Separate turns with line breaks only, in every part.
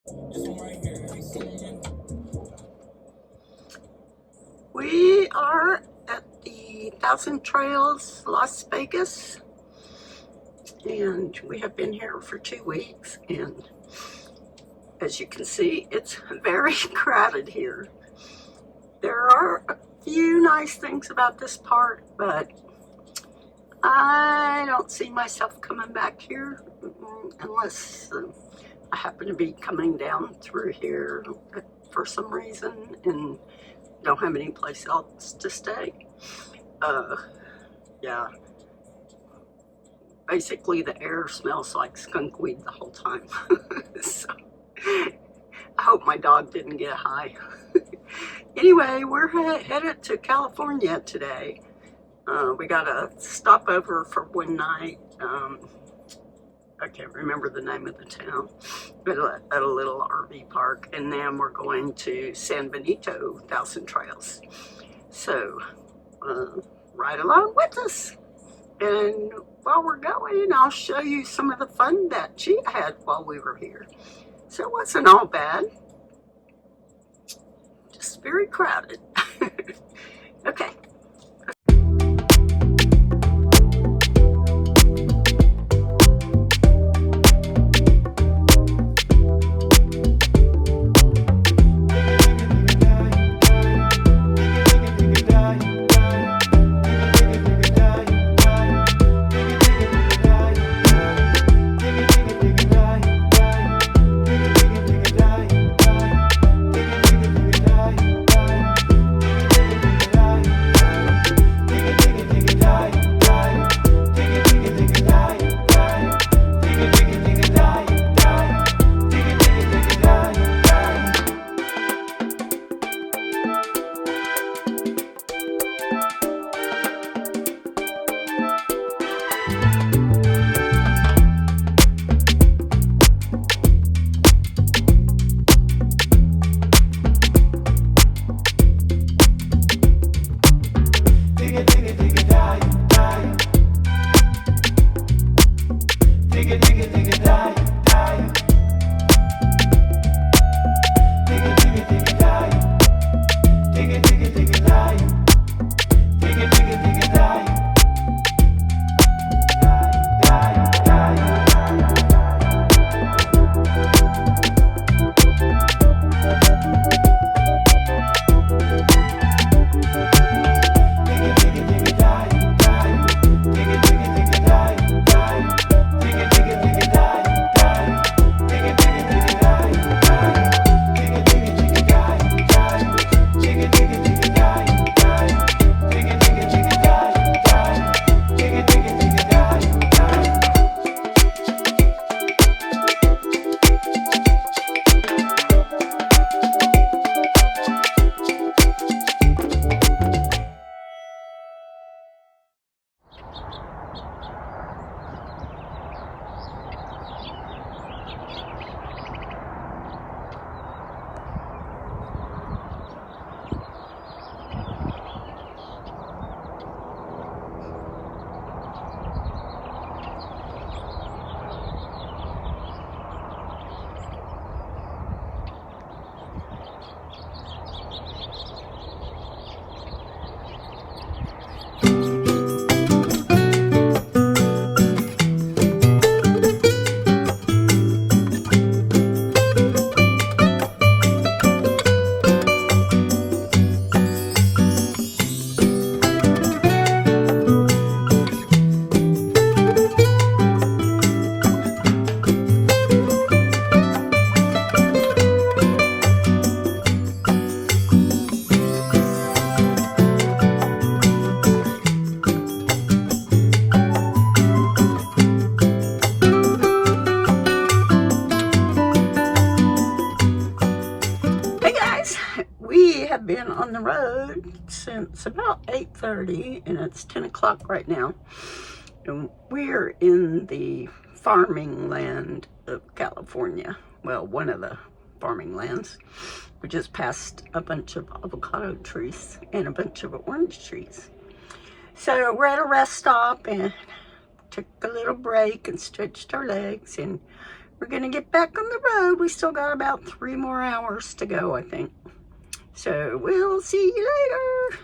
We are at the Thousand Trails, Las Vegas, and we have been here for 2 weeks, and as you can see, it's very crowded here. There are a few nice things about this park, but I don't see myself coming back here unless I happen to be coming down through here for some reason and don't have any place else to stay. Yeah. Basically, the air smells like skunk weed the whole time. So, I hope my dog didn't get high. Anyway, we're headed to California today. We got a stopover for one night. I can't remember the name of the town, but at a little RV park, and then we're going to San Benito Thousand Trails. So, ride along with us. And while we're going, I'll show you some of the fun that she had while we were here. So it wasn't all bad. Just very crowded. Okay. Been on the road since about 8:30 and it's 10 o'clock right now, and we're in the farming land of California. Well, one of the farming lands. We just passed a bunch of avocado trees and a bunch of orange trees. So we're at a rest stop and took a little break and stretched our legs and we're gonna get back on the road. We still got about 3 more hours to go, I think. So we'll see you later.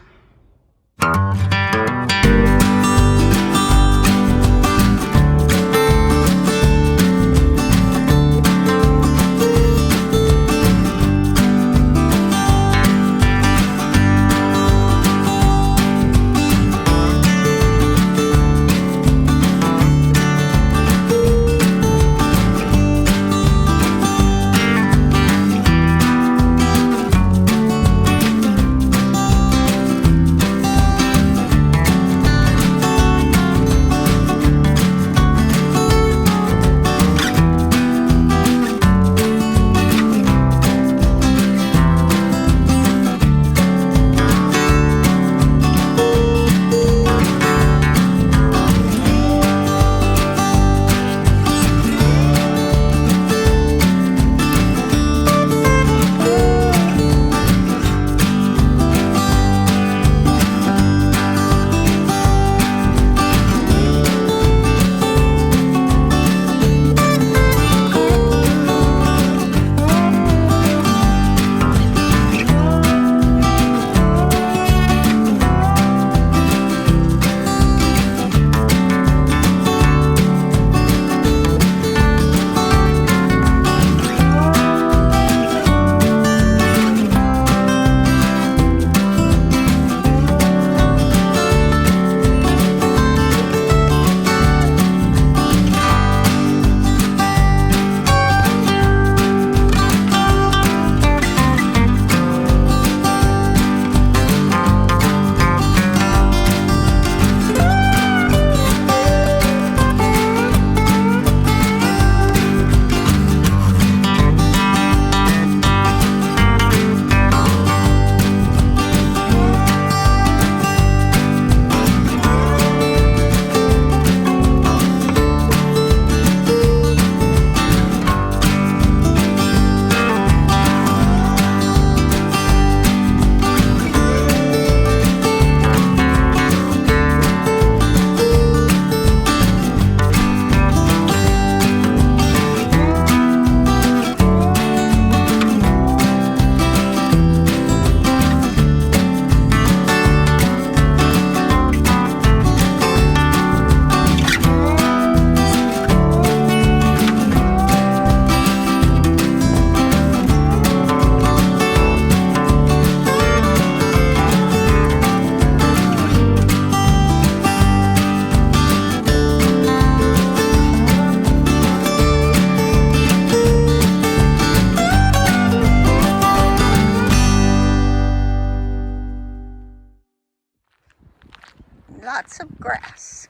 Lots of grass.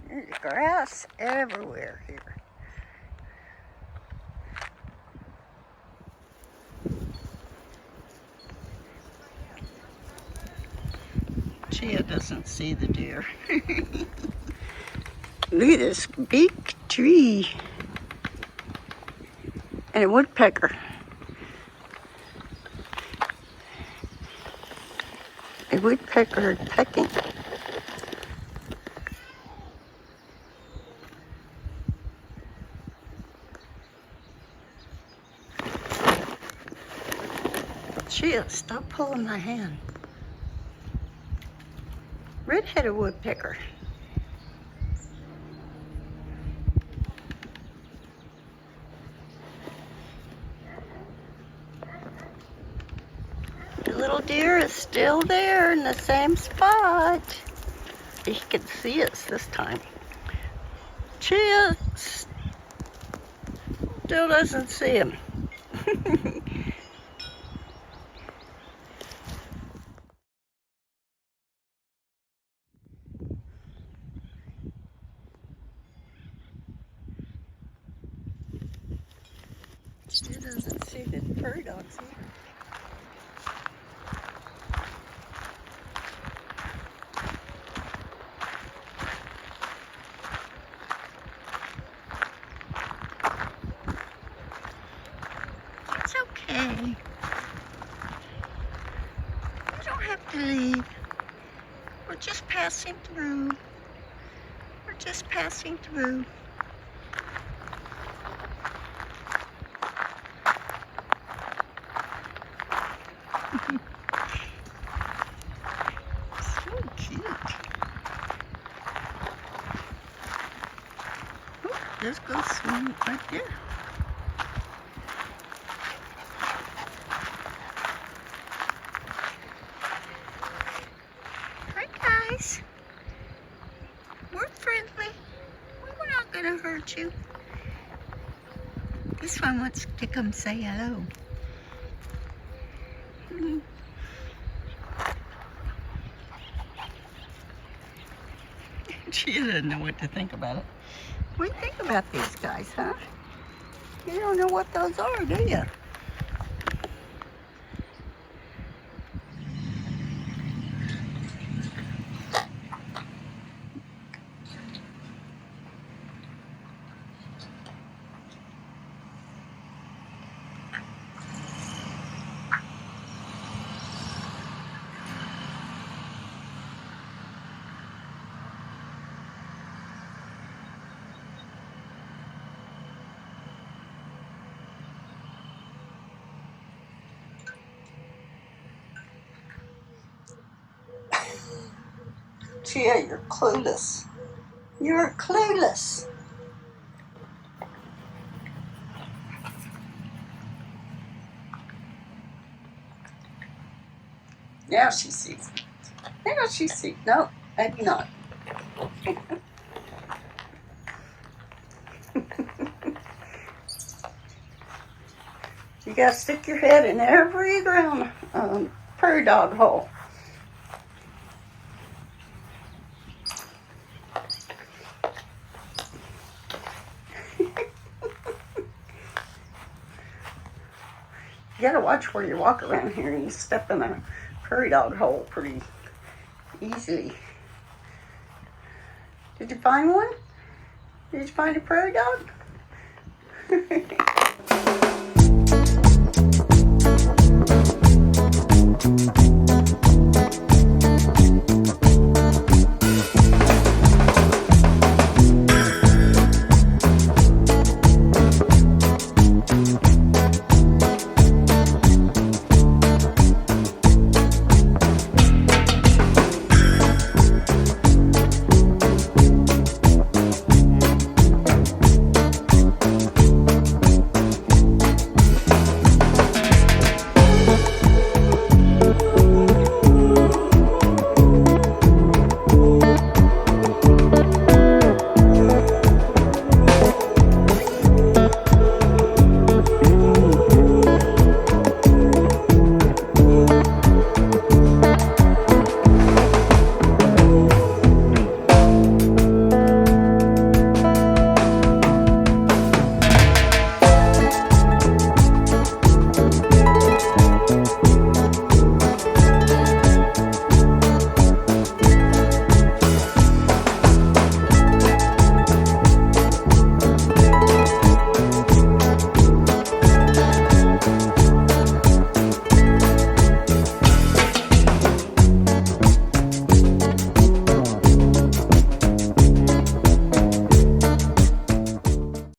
There's grass everywhere here. Chia doesn't see the deer. Look at this big tree. And a woodpecker. A woodpecker pecking. Chia, stop pulling my hand. Red-headed woodpecker. The little deer is still there in the same spot. He can see us this time. Chia still doesn't see him. She doesn't see the prairie dogs either. It's okay. You don't have to leave. We're just passing through. We're just passing through. So cute. Oh, there's goes one right there. Hi guys. We're friendly. We're not gonna hurt you. This one wants to come say hello. She doesn't know what to think about it. What do you think about these guys, huh? You don't know what those are, do you? Chia, you're clueless. You're clueless. Now she sees. Now she sees. No, maybe not. You gotta stick your head in every ground prairie dog hole. You gotta watch where you walk around here. You step in a prairie dog hole pretty easily. Did you find one? Did you find a prairie dog?